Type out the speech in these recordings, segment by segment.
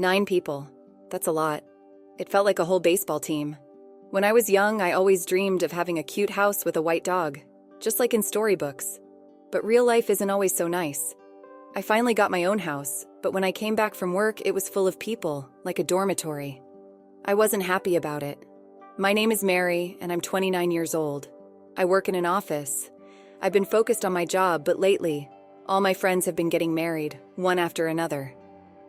9 people. That's a lot. It felt like a whole baseball team. When I was young, I always dreamed of having a cute house with a white dog, just like in storybooks. But real life isn't always so nice. I finally got my own house, but when I came back from work, it was full of people, like a dormitory. I wasn't happy about it. My name is Mary, and I'm 29 years old. I work in an office. I've been focused on my job, but lately, all my friends have been getting married, one after another.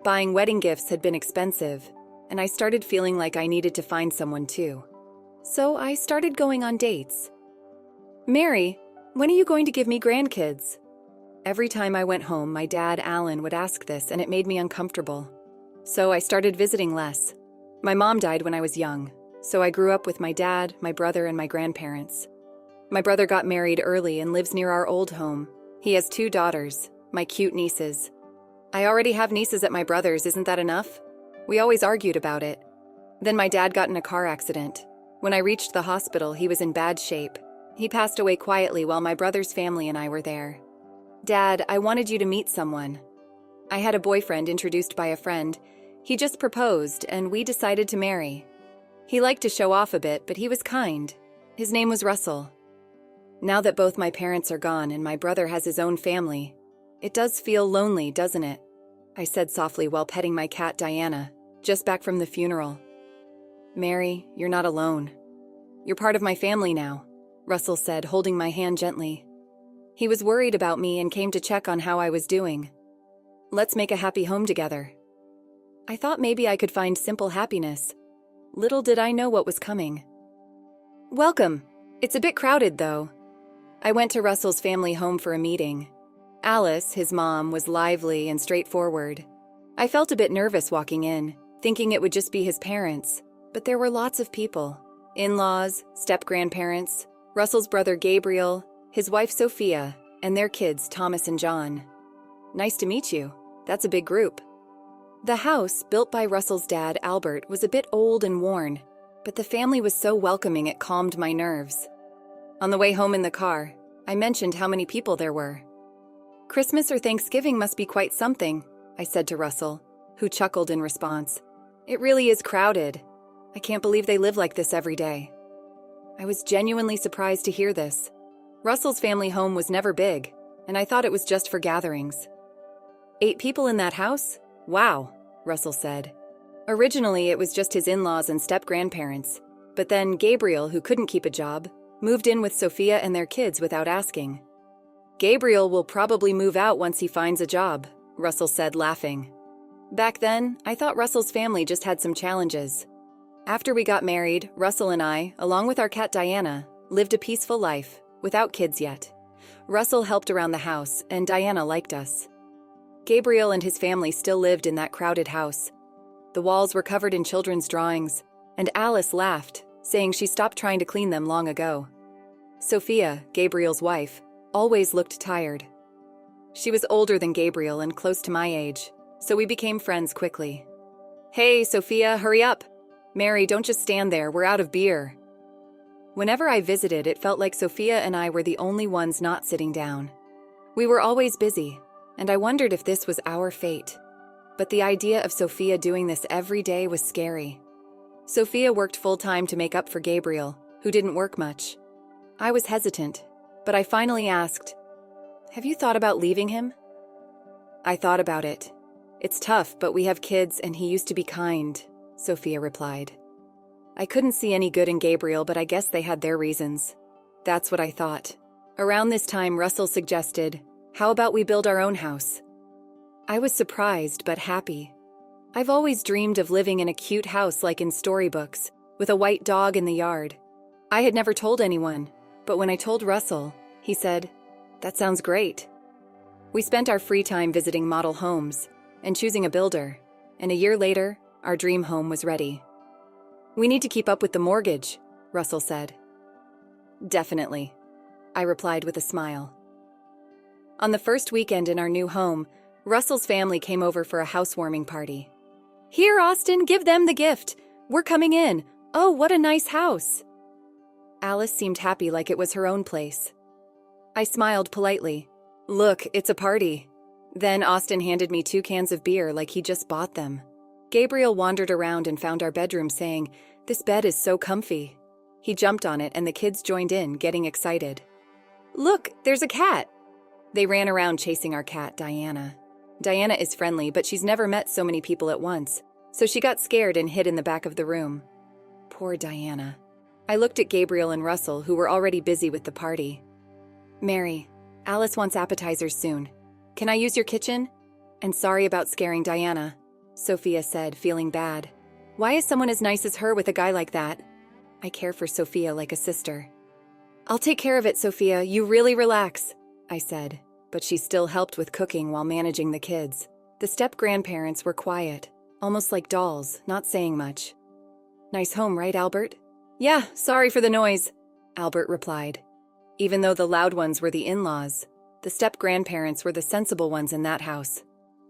Buying wedding gifts had been expensive, and I started feeling like I needed to find someone too. So I started going on dates. Mary, when are you going to give me grandkids? Every time I went home, my dad, Alan, would ask this, and it made me uncomfortable. So I started visiting less. My mom died when I was young, so I grew up with my dad, my brother, and my grandparents. My brother got married early and lives near our old home. He has 2 daughters, my cute nieces. I already have nieces at my brother's, isn't that enough? We always argued about it. Then my dad got in a car accident. When I reached the hospital, he was in bad shape. He passed away quietly while my brother's family and I were there. Dad, I wanted you to meet someone. I had a boyfriend introduced by a friend. He just proposed, and we decided to marry. He liked to show off a bit, but he was kind. His name was Russell. Now that both my parents are gone and my brother has his own family, it does feel lonely, doesn't it? I said softly while petting my cat Diana, just back from the funeral. Mary, you're not alone. You're part of my family now, Russell said, holding my hand gently. He was worried about me and came to check on how I was doing. Let's make a happy home together. I thought maybe I could find simple happiness. Little did I know what was coming. Welcome. It's a bit crowded, though. I went to Russell's family home for a meeting. Alice, his mom, was lively and straightforward. I felt a bit nervous walking in, thinking it would just be his parents, but there were lots of people. In-laws, step-grandparents, Russell's brother Gabriel, his wife Sophia, and their kids Thomas and John. Nice to meet you. That's a big group. The house, built by Russell's dad, Albert, was a bit old and worn, but the family was so welcoming it calmed my nerves. On the way home in the car, I mentioned how many people there were. Christmas or Thanksgiving must be quite something, I said to Russell, who chuckled in response. It really is crowded. I can't believe they live like this every day. I was genuinely surprised to hear this. Russell's family home was never big, and I thought it was just for gatherings. 8 people in that house? Wow, Russell said. Originally, it was just his in-laws and step-grandparents, but then Gabriel, who couldn't keep a job, moved in with Sophia and their kids without asking. Gabriel will probably move out once he finds a job, Russell said, laughing. Back then, I thought Russell's family just had some challenges. After we got married, Russell and I, along with our cat Diana, lived a peaceful life, without kids yet. Russell helped around the house, and Diana liked us. Gabriel and his family still lived in that crowded house. The walls were covered in children's drawings, and Alice laughed, saying she stopped trying to clean them long ago. Sophia, Gabriel's wife, always looked tired. She was older than Gabriel and close to my age, so we became friends quickly. Hey, Sophia, hurry up! Mary, don't just stand there, we're out of beer. Whenever I visited, it felt like Sophia and I were the only ones not sitting down. We were always busy, and I wondered if this was our fate. But the idea of Sophia doing this every day was scary. Sophia worked full-time to make up for Gabriel, who didn't work much. I was hesitant, but I finally asked, "Have you thought about leaving him?" I thought about it. It's tough, but we have kids and he used to be kind, Sophia replied. I couldn't see any good in Gabriel, but I guess they had their reasons. That's what I thought. Around this time, Russell suggested, "How about we build our own house?" I was surprised but happy. I've always dreamed of living in a cute house like in storybooks, with a white dog in the yard. I had never told anyone, but when I told Russell, he said, "That sounds great." We spent our free time visiting model homes and choosing a builder, and a year later, our dream home was ready. "We need to keep up with the mortgage," Russell said. "Definitely," I replied with a smile. On the first weekend in our new home, Russell's family came over for a housewarming party. "Here, Austin, give them the gift. We're coming in. Oh, what a nice house." Alice seemed happy like it was her own place. I smiled politely. "Look, it's a party." Then Austin handed me 2 cans of beer like he just bought them. Gabriel wandered around and found our bedroom saying, "This bed is so comfy." He jumped on it and the kids joined in, getting excited. "Look, there's a cat!" They ran around chasing our cat, Diana. Diana is friendly, but she's never met so many people at once, so she got scared and hid in the back of the room. Poor Diana. I looked at Gabriel and Russell, who were already busy with the party. "Mary, Alice wants appetizers soon. Can I use your kitchen? And sorry about scaring Diana," Sophia said, feeling bad. "Why is someone as nice as her with a guy like that?" I care for Sophia like a sister. "I'll take care of it, Sophia. You really relax," I said, but she still helped with cooking while managing the kids. The step-grandparents were quiet, almost like dolls, not saying much. "Nice home, right, Albert?" "Yeah, sorry for the noise," Albert replied. Even though the loud ones were the in-laws, the step-grandparents were the sensible ones in that house.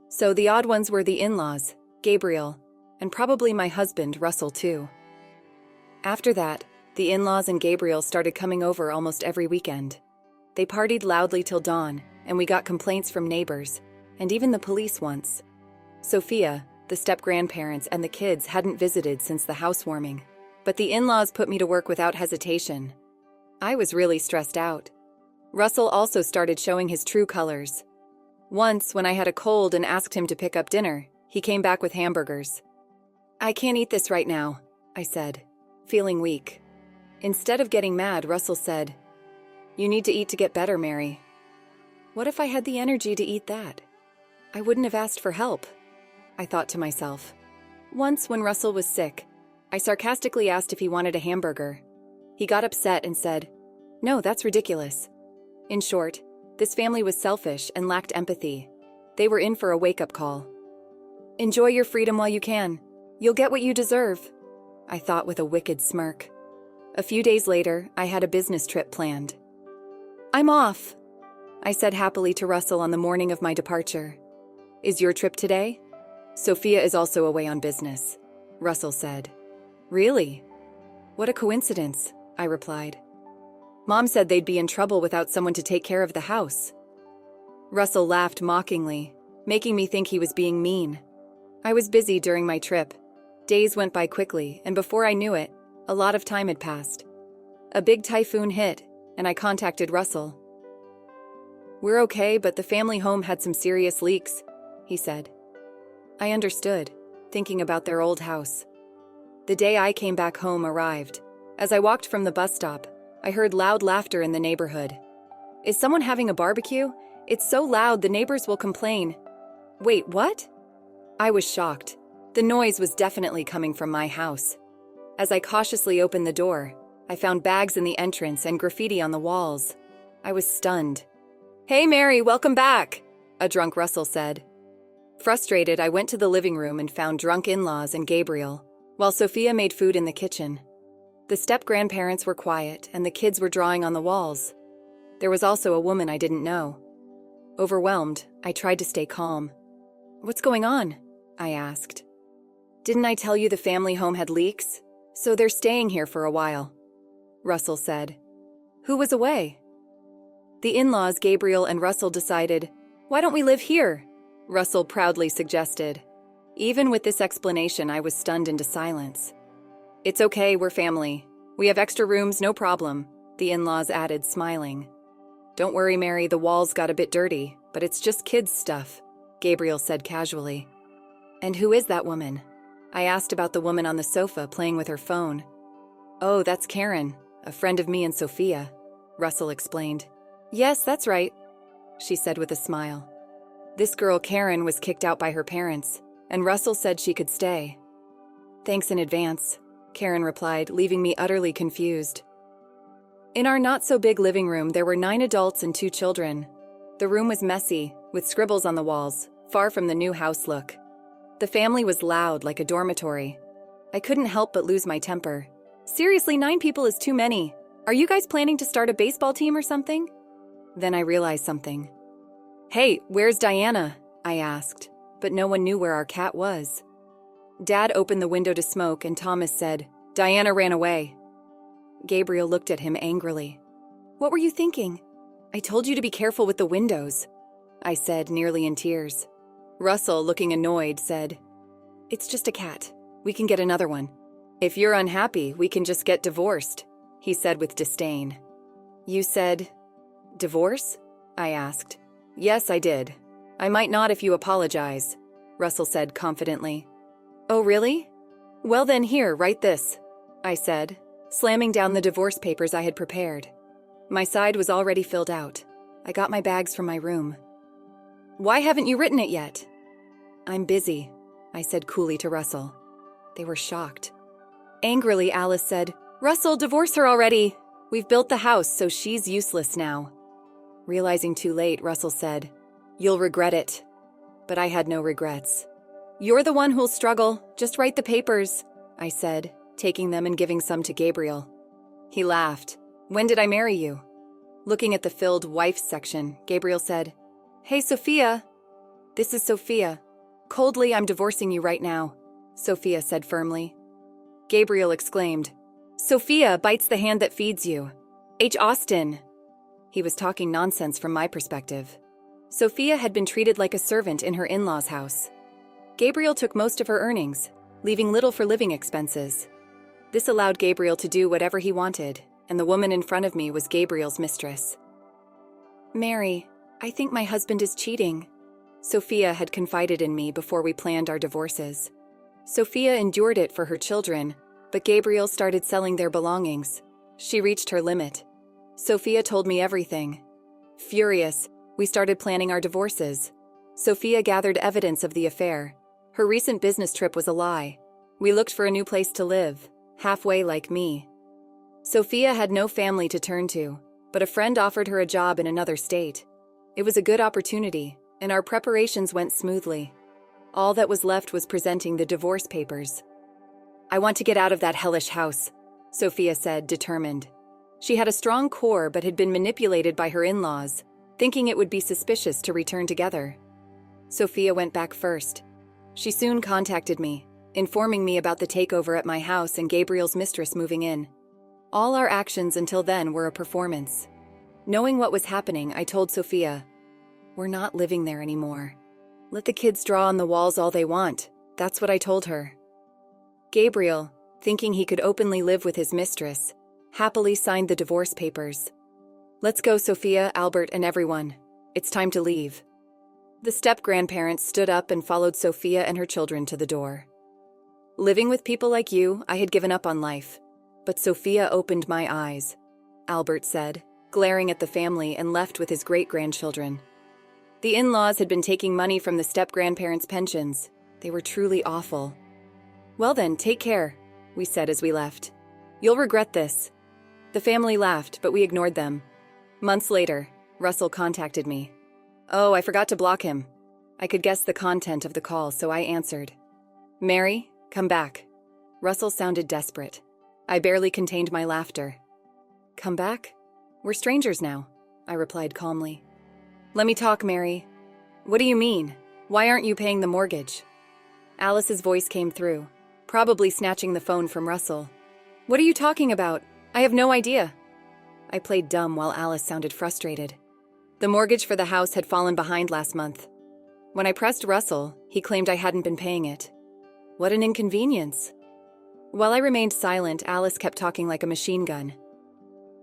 So the odd ones were the in-laws, Gabriel, and probably my husband, Russell, too. After that, the in-laws and Gabriel started coming over almost every weekend. They partied loudly till dawn, and we got complaints from neighbors, and even the police once. Sophia, the step-grandparents, and the kids hadn't visited since the housewarming, but the in-laws put me to work without hesitation. I was really stressed out. Russell also started showing his true colors. Once, when I had a cold and asked him to pick up dinner, he came back with hamburgers. "I can't eat this right now," I said, feeling weak. Instead of getting mad, Russell said, "You need to eat to get better, Mary." What if I had the energy to eat that? I wouldn't have asked for help, I thought to myself. Once, when Russell was sick, I sarcastically asked if he wanted a hamburger. He got upset and said, "No, that's ridiculous." In short, this family was selfish and lacked empathy. They were in for a wake-up call. "Enjoy your freedom while you can. You'll get what you deserve," I thought with a wicked smirk. A few days later, I had a business trip planned. "I'm off," I said happily to Russell on the morning of my departure. "Is your trip today?" "Sophia is also away on business," Russell said. "Really? What a coincidence," I replied. "Mom said they'd be in trouble without someone to take care of the house." Russell laughed mockingly, making me think he was being mean. I was busy during my trip. Days went by quickly, and before I knew it, a lot of time had passed. A big typhoon hit, and I contacted Russell. "We're okay, but the family home had some serious leaks," he said. I understood, thinking about their old house. The day I came back home arrived. As I walked from the bus stop, I heard loud laughter in the neighborhood. "Is someone having a barbecue? It's so loud the neighbors will complain." "Wait, what?" I was shocked. The noise was definitely coming from my house. As I cautiously opened the door, I found bags in the entrance and graffiti on the walls. I was stunned. "Hey Mary, welcome back," a drunk Russell said. Frustrated, I went to the living room and found drunk in-laws and Gabriel, while Sophia made food in the kitchen. The step-grandparents were quiet, and the kids were drawing on the walls. There was also a woman I didn't know. Overwhelmed, I tried to stay calm. "What's going on?" I asked. "Didn't I tell you the family home had leaks? So they're staying here for a while," Russell said. "Who was away?" The in-laws, Gabriel and Russell, decided, "Why don't we live here?" Russell proudly suggested. Even with this explanation, I was stunned into silence. "It's okay, we're family. We have extra rooms, no problem," the in-laws added, smiling. "Don't worry, Mary, the walls got a bit dirty, but it's just kids' stuff," Gabriel said casually. "And who is that woman?" I asked about the woman on the sofa playing with her phone. "Oh, that's Karen, a friend of me and Sophia," Russell explained. "Yes, that's right," she said with a smile. This girl, Karen, was kicked out by her parents, and Russell said she could stay. "Thanks in advance," Karen replied, leaving me utterly confused. In our not-so-big living room, there were 9 adults and 2 children. The room was messy, with scribbles on the walls, far from the new house look. The family was loud, like a dormitory. I couldn't help but lose my temper. "Seriously, 9 people is too many. Are you guys planning to start a baseball team or something?" Then I realized something. "Hey, where's Diana?" I asked, but no one knew where our cat was. Dad opened the window to smoke, and Thomas said, "Diana ran away." Gabriel looked at him angrily. "What were you thinking?" "I told you to be careful with the windows," I said, nearly in tears. Russell, looking annoyed, said, It's just a cat. We can get another one. If you're unhappy, we can just get divorced, he said with disdain. You said, divorce? I asked. Yes, I did. I might not if you apologize, Russell said confidently. Oh, really? Well then here, write this, I said, slamming down the divorce papers I had prepared. My side was already filled out. I got my bags from my room. Why haven't you written it yet? I'm busy, I said coolly to Russell. They were shocked. Angrily, Alice said, Russell, divorce her already. We've built the house, so she's useless now. Realizing too late, Russell said, You'll regret it. But I had no regrets. You're the one who'll struggle. Just write the papers, I said, taking them and giving some to Gabriel. He laughed. When did I marry you? Looking at the filled wife's section, Gabriel said, Hey, Sophia. This is Sophia. Coldly, I'm divorcing you right now, Sophia said firmly. Gabriel exclaimed, Sophia bites the hand that feeds you. H. Austin. He was talking nonsense from my perspective. Sophia had been treated like a servant in her in-laws' house. Gabriel took most of her earnings, leaving little for living expenses. This allowed Gabriel to do whatever he wanted, and the woman in front of me was Gabriel's mistress. Mary, I think my husband is cheating, Sophia had confided in me before we planned our divorces. Sophia endured it for her children, but Gabriel started selling their belongings. She reached her limit. Sophia told me everything. Furious, we started planning our divorces. Sophia gathered evidence of the affair. Her recent business trip was a lie. We looked for a new place to live, halfway like me. Sophia had no family to turn to, but a friend offered her a job in another state. It was a good opportunity, and our preparations went smoothly. All that was left was presenting the divorce papers. I want to get out of that hellish house, Sophia said, determined. She had a strong core but had been manipulated by her in-laws, thinking it would be suspicious to return together. Sophia went back first. She soon contacted me, informing me about the takeover at my house and Gabriel's mistress moving in. All our actions until then were a performance. Knowing what was happening, I told Sophia, We're not living there anymore. Let the kids draw on the walls all they want. That's what I told her. Gabriel, thinking he could openly live with his mistress, happily signed the divorce papers. Let's go, Sophia, Albert, and everyone. It's time to leave. The step-grandparents stood up and followed Sophia and her children to the door. Living with people like you, I had given up on life. But Sophia opened my eyes, Albert said, glaring at the family and left with his great-grandchildren. The in-laws had been taking money from the step-grandparents' pensions. They were truly awful. Well then, take care, we said as we left. You'll regret this. The family laughed, but we ignored them. Months later, Russell contacted me. Oh, I forgot to block him. I could guess the content of the call, so I answered. Mary, come back. Russell sounded desperate. I barely contained my laughter. Come back? We're strangers now, I replied calmly. Let me talk, Mary. What do you mean? Why aren't you paying the mortgage? Alice's voice came through, probably snatching the phone from Russell. What are you talking about? I have no idea. I played dumb while Alice sounded frustrated. The mortgage for the house had fallen behind last month. When I pressed Russell, he claimed I hadn't been paying it. What an inconvenience. While I remained silent, Alice kept talking like a machine gun.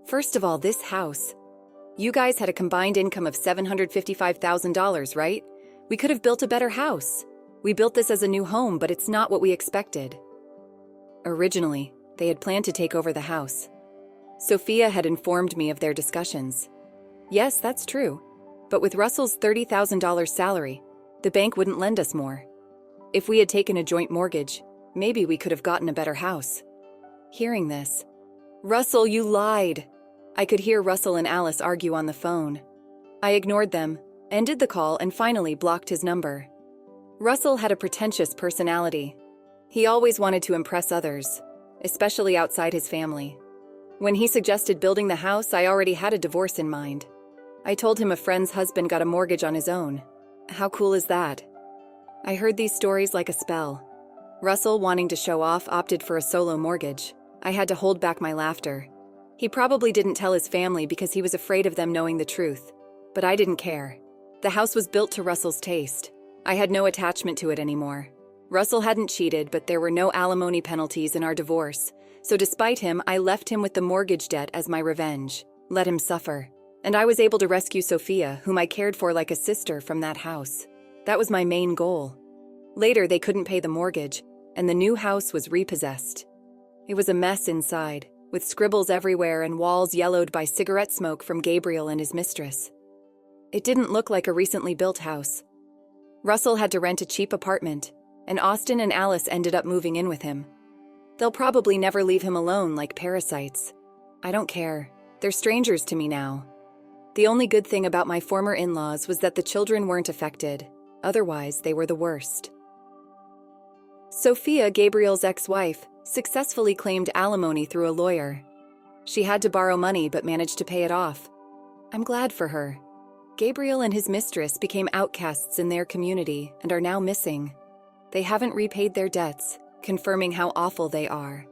First of all, this house. You guys had a combined income of $755,000, right? We could have built a better house. We built this as a new home, but it's not what we expected. Originally, they had planned to take over the house. Sophia had informed me of their discussions. Yes, that's true. But with Russell's $30,000 salary, the bank wouldn't lend us more. If we had taken a joint mortgage, maybe we could have gotten a better house. Hearing this, Russell, you lied. I could hear Russell and Alice argue on the phone. I ignored them, ended the call, and finally blocked his number. Russell had a pretentious personality. He always wanted to impress others, especially outside his family. When he suggested building the house, I already had a divorce in mind. I told him a friend's husband got a mortgage on his own. How cool is that? I heard these stories like a spell. Russell, wanting to show off, opted for a solo mortgage. I had to hold back my laughter. He probably didn't tell his family because he was afraid of them knowing the truth. But I didn't care. The house was built to Russell's taste. I had no attachment to it anymore. Russell hadn't cheated, but there were no alimony penalties in our divorce. So despite him, I left him with the mortgage debt as my revenge. Let him suffer. And I was able to rescue Sophia, whom I cared for like a sister, from that house. That was my main goal. Later, they couldn't pay the mortgage, and the new house was repossessed. It was a mess inside, with scribbles everywhere and walls yellowed by cigarette smoke from Gabriel and his mistress. It didn't look like a recently built house. Russell had to rent a cheap apartment, and Austin and Alice ended up moving in with him. They'll probably never leave him alone like parasites. I don't care. They're strangers to me now. The only good thing about my former in-laws was that the children weren't affected. Otherwise, they were the worst. Sophia, Gabriel's ex-wife, successfully claimed alimony through a lawyer. She had to borrow money but managed to pay it off. I'm glad for her. Gabriel and his mistress became outcasts in their community and are now missing. They haven't repaid their debts, confirming how awful they are.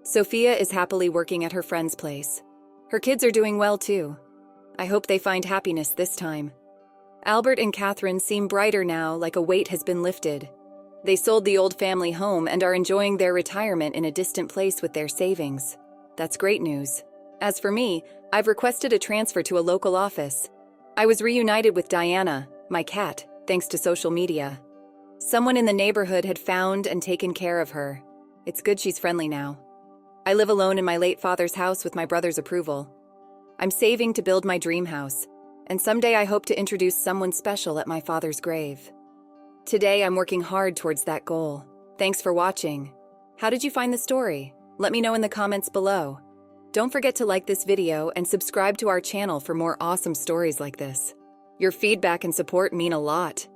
Sophia is happily working at her friend's place. Her kids are doing well too. I hope they find happiness this time. Albert and Catherine seem brighter now, like a weight has been lifted. They sold the old family home and are enjoying their retirement in a distant place with their savings. That's great news. As for me, I've requested a transfer to a local office. I was reunited with Diana, my cat, thanks to social media. Someone in the neighborhood had found and taken care of her. It's good she's friendly now. I live alone in my late father's house with my brother's approval. I'm saving to build my dream house, and someday I hope to introduce someone special at my father's grave. Today I'm working hard towards that goal. Thanks for watching. How did you find the story? Let me know in the comments below. Don't forget to like this video and subscribe to our channel for more awesome stories like this. Your feedback and support mean a lot.